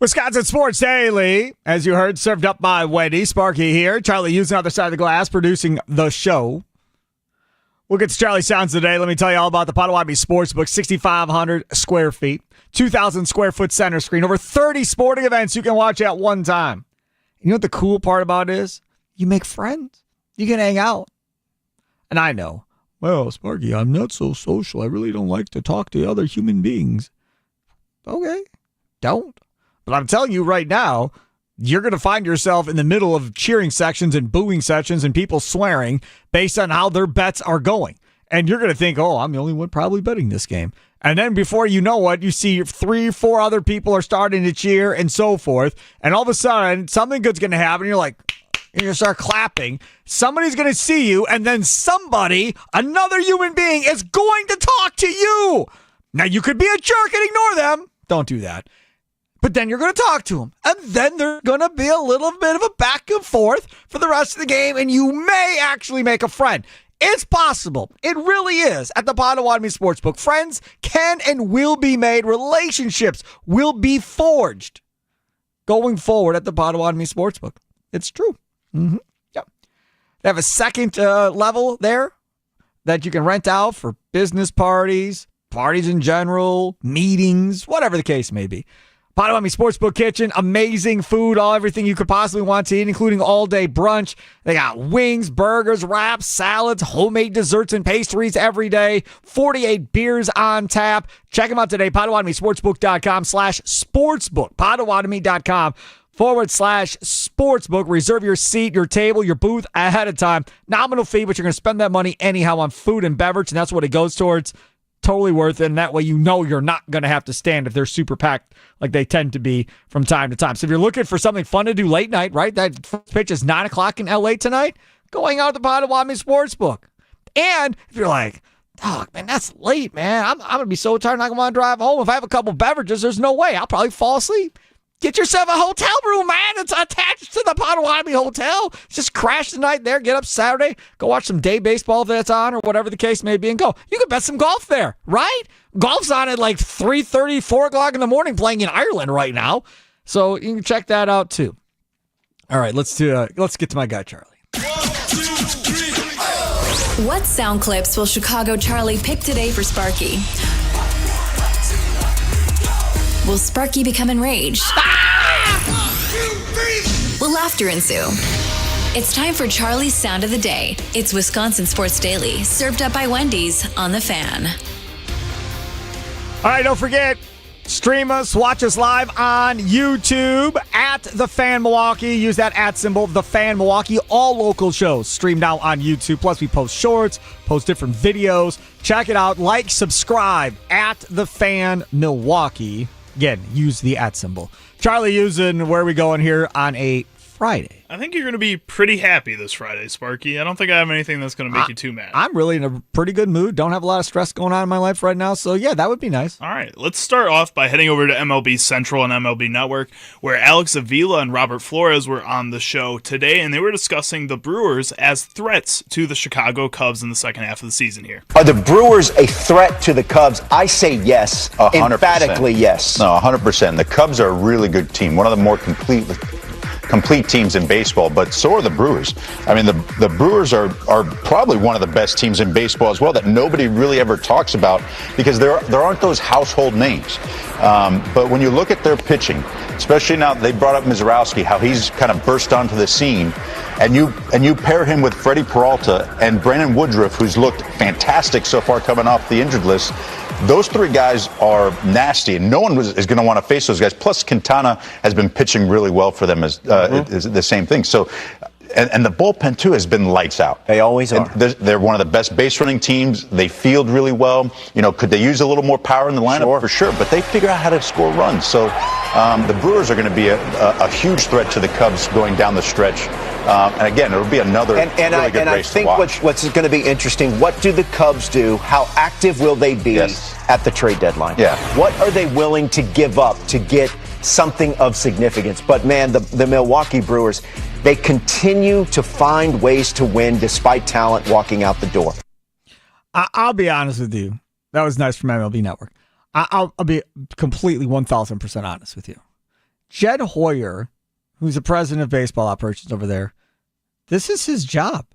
Wisconsin Sports Daily, as you heard, served up by Wendy. Sparky here. Charlie Hughes on the other side of the glass producing the show. We'll get to Charlie Sounds today. Let me tell you all about the Potawatomi Sportsbook. 6,500 square feet, 2,000 square foot center screen, over 30 sporting events you can watch at one time. You know what the cool part about it is? You make friends. You can hang out. And I know, well, Sparky, I'm not so social. I really don't like to talk to other human beings. Okay, don't. But I'm telling you right now, you're going to find yourself in the middle of cheering sections and booing sections and people swearing based on how their bets are going. And you're going to think, oh, I'm the only one probably betting this game. And then before you know it, you see 3-4 other people are starting to cheer and so forth. And all of a sudden, something good's going to happen. You're like, you're going to start clapping. Somebody's going to see you. And then somebody, another human being, is going to talk to you. Now, you could be a jerk and ignore them. Don't do that. But then you're going to talk to them. And then there's going to be a little bit of a back and forth for the rest of the game. And you may actually make a friend. It's possible. It really is. At the Potawatomi Sportsbook, friends can and will be made. Relationships will be forged going forward at the Potawatomi Sportsbook. It's true. Mm-hmm. Yep. They have a second level there that you can rent out for business parties, parties in general, meetings, whatever the case may be. Potawatomi Sportsbook Kitchen, amazing food, everything you could possibly want to eat, including all-day brunch. They got wings, burgers, wraps, salads, homemade desserts and pastries every day. 48 beers on tap. Check them out today, PotawatomiSportsbook.com/sportsbook. Potawatomi.com/sportsbook. Reserve your seat, your table, your booth ahead of time. Nominal fee, but you're going to spend that money anyhow on food and beverage, and that's what it goes towards. Totally worth it, and that way you know you're not going to have to stand if they're super packed like they tend to be from time to time. So if you're looking for something fun to do late night, right, that first pitch is 9 o'clock in L.A. tonight, going out to the Potawatomi Sportsbook. And if you're like, dog, man, that's late, man. I'm going to be so tired, I'm not going to want to drive home. If I have a couple beverages, there's no way. I'll probably fall asleep. Get yourself a hotel room, man. It's attached to the Potawatomi Hotel. Just crash the night there. Get up Saturday. Go watch some day baseball if that's on or whatever the case may be and go. You can bet some golf there, right? Golf's on at like 3:30, 4 o'clock in the morning playing in Ireland right now. So you can check that out too. All right, let's get to my guy, Charlie. 1, 2, 3. What sound clips will Chicago Charlie pick today for Sparky? Will Sparky become enraged? Will laughter ensue? It's time for Charlie's Sound of the Day. It's Wisconsin Sports Daily, served up by Wendy's on The Fan. All right, don't forget, stream us, watch us live on YouTube at The Fan Milwaukee. Use that @ symbol, The Fan Milwaukee. All local shows streamed out on YouTube. Plus, we post shorts, post different videos. Check it out. Like, subscribe at The Fan Milwaukee. Again, use the @ symbol. Charlie, using where are we going here on a Friday? I think you're going to be pretty happy this Friday, Sparky. I don't think I have anything that's going to make you too mad. I'm really in a pretty good mood. Don't have a lot of stress going on in my life right now. So, yeah, that would be nice. All right, let's start off by heading over to MLB Central and MLB Network, where Alex Avila and Robert Flores were on the show today, and they were discussing the Brewers as threats to the Chicago Cubs in the second half of the season here. Are the Brewers a threat to the Cubs? I say yes, 100%. Emphatically yes. No, 100%. The Cubs are a really good team, one of the more complete teams in baseball, but so are the Brewers. I mean, the Brewers are probably one of the best teams in baseball as well that nobody really ever talks about because there aren't those household names. But when you look at their pitching, especially now they brought up Mizrowski, how he's kind of burst onto the scene, and you pair him with Freddie Peralta and Brandon Woodruff, who's looked fantastic so far coming off the injured list. Those three guys are nasty, and no one is going to want to face those guys. Plus, Quintana has been pitching really well for them as the same thing. So, and the bullpen, too, has been lights out. They always are. They're one of the best base running teams. They field really well. You know, could they use a little more power in the lineup? Sure. For sure, but they figure out how to score runs. So the Brewers are going to be a huge threat to the Cubs going down the stretch. And again, it'll be another really good race to watch. I think what's going to be interesting, what do the Cubs do? How active will they be at the trade deadline? Yeah. What are they willing to give up to get something of significance? But, man, the Milwaukee Brewers, they continue to find ways to win despite talent walking out the door. I'll be honest with you. That was nice from MLB Network. I'll be completely 1,000% honest with you. Jed Hoyer, who's the president of baseball operations over there, this is his job.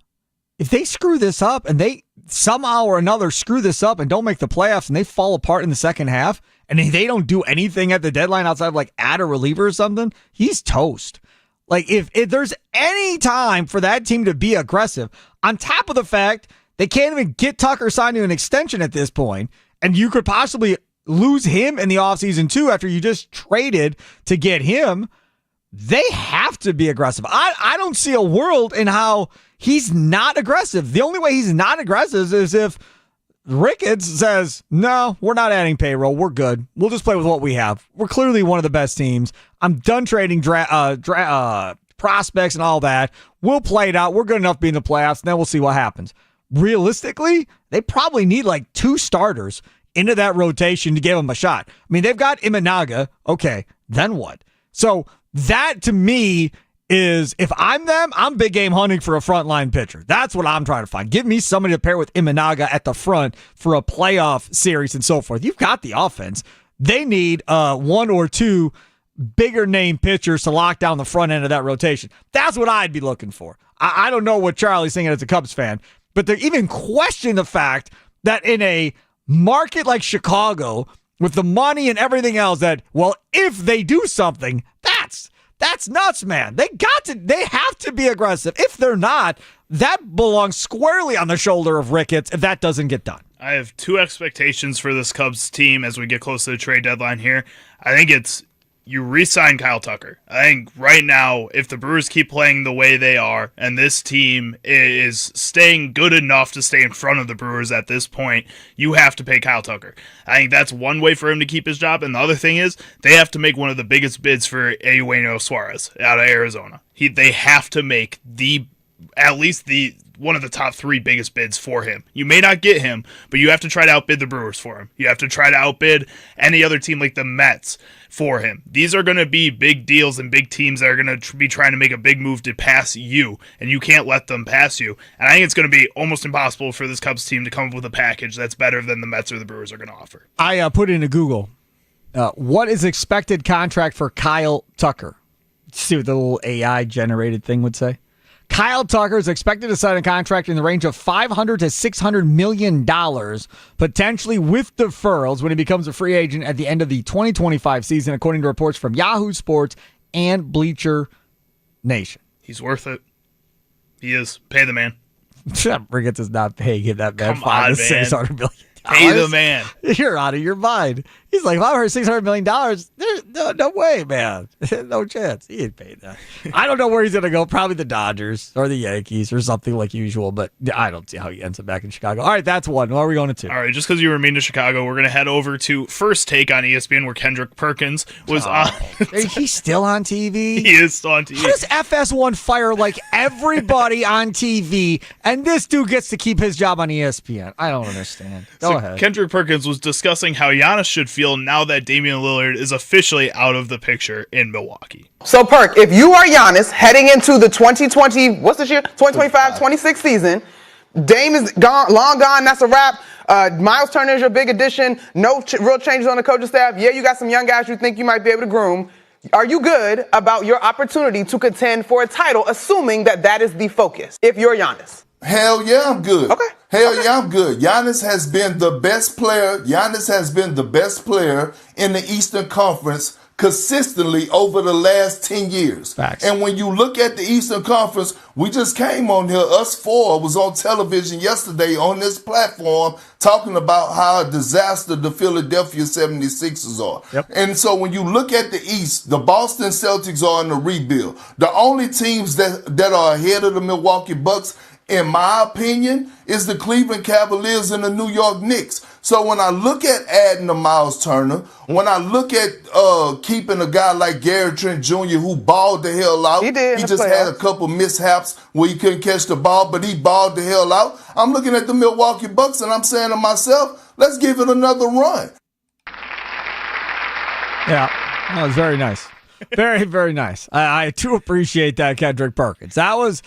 If they screw this up and they somehow or another screw this up and don't make the playoffs and they fall apart in the second half and they don't do anything at the deadline outside of like add a reliever or something, he's toast. Like if there's any time for that team to be aggressive, on top of the fact they can't even get Tucker signed to an extension at this point, and you could possibly lose him in the offseason too after you just traded to get him, they have to be aggressive. I don't see a world in how he's not aggressive. The only way he's not aggressive is if Ricketts says, no, we're not adding payroll. We're good. We'll just play with what we have. We're clearly one of the best teams. I'm done trading prospects and all that. We'll play it out. We're good enough to be in the playoffs, and then we'll see what happens. Realistically, they probably need like 2 starters into that rotation to give them a shot. I mean, they've got Imanaga. Okay, then what? So that, to me, is, if I'm them, I'm big game hunting for a frontline pitcher. That's what I'm trying to find. Give me somebody to pair with Imanaga at the front for a playoff series and so forth. You've got the offense. They need 1 or 2 bigger name pitchers to lock down the front end of that rotation. That's what I'd be looking for. I don't know what Charlie's thinking as a Cubs fan, but they even question the fact that in a market like Chicago, with the money and everything else, that, well, if they do something, that's nuts, man. They have to be aggressive. If they're not, that belongs squarely on the shoulder of Ricketts if that doesn't get done. I have 2 expectations for this Cubs team as we get close to the trade deadline here. I think it's you re-sign Kyle Tucker. I think right now, if the Brewers keep playing the way they are, and this team is staying good enough to stay in front of the Brewers at this point, you have to pay Kyle Tucker. I think that's one way for him to keep his job. And the other thing is, they have to make one of the biggest bids for Eugenio Suarez out of Arizona. They have to make at least one of the top 3 biggest bids for him. You may not get him, but you have to try to outbid the Brewers for him. You have to try to outbid any other team like the Mets for him. These are going to be big deals and big teams that are going to be trying to make a big move to pass you, and you can't let them pass you. And I think it's going to be almost impossible for this Cubs team to come up with a package that's better than the Mets or the Brewers are going to offer. I put into Google, what is expected contract for Kyle Tucker? See what the little AI-generated thing would say. Kyle Tucker is expected to sign a contract in the range of $500 to $600 million, potentially with deferrals when he becomes a free agent at the end of the 2025 season, according to reports from Yahoo Sports and Bleacher Nation. He's worth it. He is. Pay the man. Ricketts is not paying him that man. Come on, $500 to $600 million. Pay the man. You're out of your mind. He's like, $500, $600 million. There's no way, man. No chance. He ain't paid that. I don't know where he's going to go. Probably the Dodgers or the Yankees or something like usual, but I don't see how he ends up back in Chicago. All right, that's one. What are we going to 2? All right, just because you were mean to Chicago, we're going to head over to First Take on ESPN, where Kendrick Perkins was on. He's still on TV? He is still on TV. How does FS1 fire like everybody on TV, and this dude gets to keep his job on ESPN? I don't understand. Go ahead. Kendrick Perkins was discussing how Giannis should feel now that Damian Lillard is officially out of the picture in Milwaukee. So, Perk, if you are Giannis heading into the 2020, what's this year? 2025-26 season, Dame is gone, long gone, that's a wrap. Miles Turner is your big addition. No real changes on the coaching staff. Yeah, you got some young guys you think you might be able to groom. Are you good about your opportunity to contend for a title, assuming that is the focus, if you're Giannis? Hell yeah, I'm good. Okay. Hell yeah, I'm good. Giannis has been the best player. Giannis has been the best player in the Eastern Conference consistently over the last 10 years. Facts. And when you look at the Eastern Conference, we just came on here, us 4 was on television yesterday on this platform talking about how a disaster the Philadelphia 76ers are. Yep. And so when you look at the East, the Boston Celtics are in the rebuild. The only teams that are ahead of the Milwaukee Bucks, in my opinion, is the Cleveland Cavaliers and the New York Knicks. So when I look at adding the Miles Turner, when I look at keeping a guy like Gary Trent Jr. who balled the hell out, he just had a couple mishaps where he couldn't catch the ball, but he balled the hell out. I'm looking at the Milwaukee Bucks and I'm saying to myself, let's give it another run. Yeah, that was very nice. Very, very nice. I too appreciate that, Kendrick Perkins. That was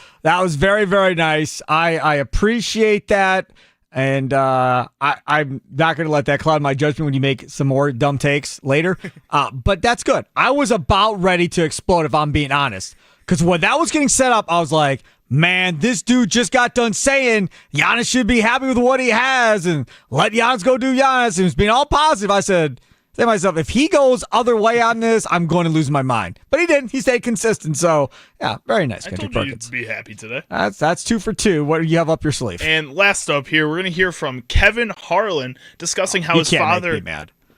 very, very nice. I appreciate that, and I'm not going to let that cloud my judgment when you make some more dumb takes later. But that's good. I was about ready to explode, if I'm being honest, because when that was getting set up, I was like, man, this dude just got done saying Giannis should be happy with what he has and let Giannis go do Giannis, and he was being all positive. I said to myself, if he goes other way on this, I'm going to lose my mind. But he didn't. He stayed consistent. So, yeah, very nice, Kendrick Perkins. You'd be happy today. That's 2 for 2. What do you have up your sleeve? And last up here, we're going to hear from Kevin Harlan discussing how his father,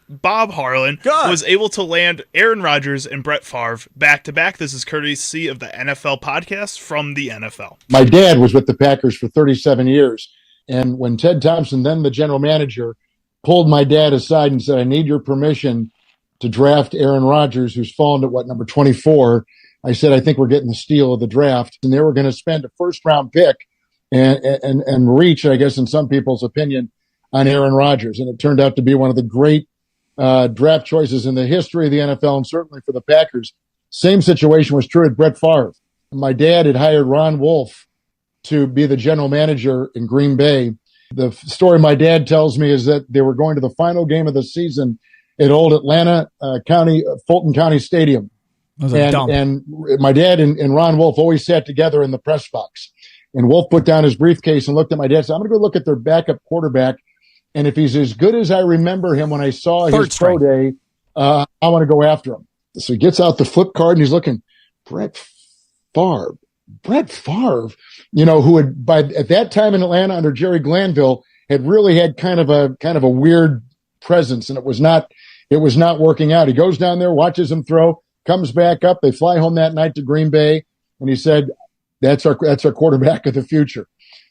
Bob Harlan, was able to land Aaron Rodgers and Brett Favre back-to-back. This is courtesy of the NFL podcast from the NFL. My dad was with the Packers for 37 years. And when Ted Thompson, then the general manager, pulled my dad aside and said, I need your permission to draft Aaron Rodgers, who's fallen to number 24. I said, I think we're getting the steal of the draft. And they were going to spend a first-round pick and reach, I guess, in some people's opinion, on Aaron Rodgers. And it turned out to be one of the great draft choices in the history of the NFL and certainly for the Packers. Same situation was true at Brett Favre. My dad had hired Ron Wolf to be the general manager in Green Bay. The story my dad tells me is that they were going to the final game of the season at old Atlanta Fulton County Stadium. And my dad and Ron Wolf always sat together in the press box. And Wolf put down his briefcase and looked at my dad and said, I'm going to go look at their backup quarterback. And if he's as good as I remember him when I saw his pro day, I want to go after him. So he gets out the flip card and he's looking, Brett Favre, who had at that time in Atlanta under Jerry Glanville had really had kind of a weird presence, and it was not working out. He goes down there, watches him throw, comes back up. They fly home that night to Green Bay, and he said, that's our quarterback of the future.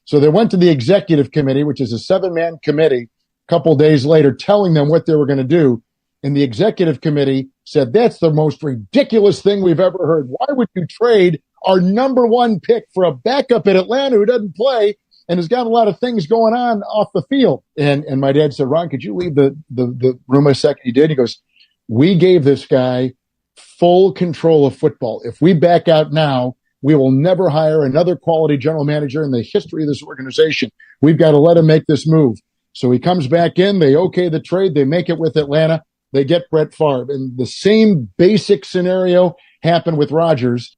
So they went to the executive committee, which is a 7-man committee, a couple days later, telling them what they were going to do. And the executive committee said, that's the most ridiculous thing we've ever heard. Why would you trade our number 1 pick for a backup in Atlanta who doesn't play and has got a lot of things going on off the field? And my dad said, Ron, could you leave the room a second? He did. He goes, we gave this guy full control of football. If we back out now, we will never hire another quality general manager in the history of this organization. We've got to let him make this move. So he comes back in. They okay the trade. They make it with Atlanta. They get Brett Favre. And the same basic scenario happened with Rodgers.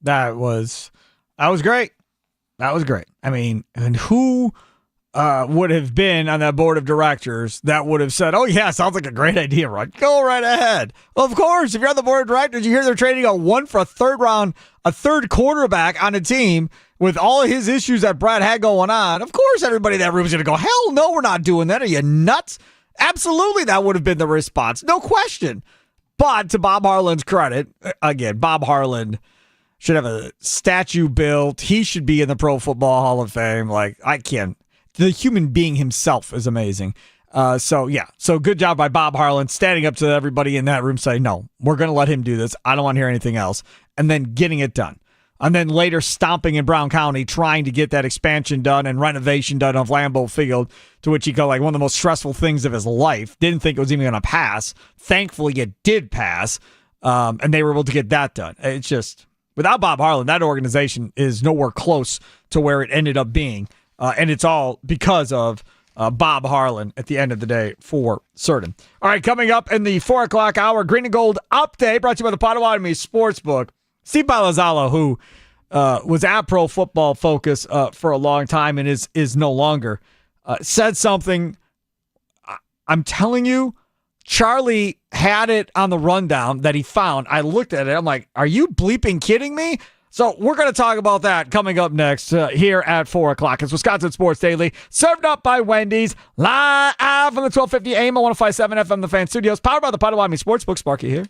That was great. That was great. I mean, and who would have been on that board of directors that would have said, oh, yeah, sounds like a great idea, Rod. Go right ahead. Well, of course, if you're on the board of directors, you hear they're trading a 1 for a third quarterback on a team with all of his issues that Brad had going on. Of course, everybody in that room is going to go, hell no, we're not doing that. Are you nuts? Absolutely, that would have been the response. No question. But to Bob Harlan's credit, again, Bob Harlan should have a statue built. He should be in the Pro Football Hall of Fame. Like, I can't. The human being himself is amazing. So good job by Bob Harlan standing up to everybody in that room saying, no, we're going to let him do this. I don't want to hear anything else. And then getting it done. And then later stomping in Brown County, trying to get that expansion done and renovation done of Lambeau Field, to which he called like one of the most stressful things of his life. Didn't think it was even going to pass. Thankfully, it did pass. And they were able to get that done. It's just, without Bob Harlan, that organization is nowhere close to where it ended up being. And it's all because of Bob Harlan at the end of the day, for certain. All right, coming up in the 4 o'clock hour, Green and Gold update brought to you by the Potawatomi Sportsbook. Steve Palazzolo, who was at Pro Football Focus for a long time and is no longer, said something. I'm telling you, Charlie had it on the rundown that he found. I looked at it. I'm like, are you bleeping kidding me? So we're going to talk about that coming up next here at 4 o'clock. It's Wisconsin Sports Daily, served up by Wendy's, live from the 1250 AM 105.7 FM The Fan Studios, powered by the Potawatomi Sportsbook. Sparky here.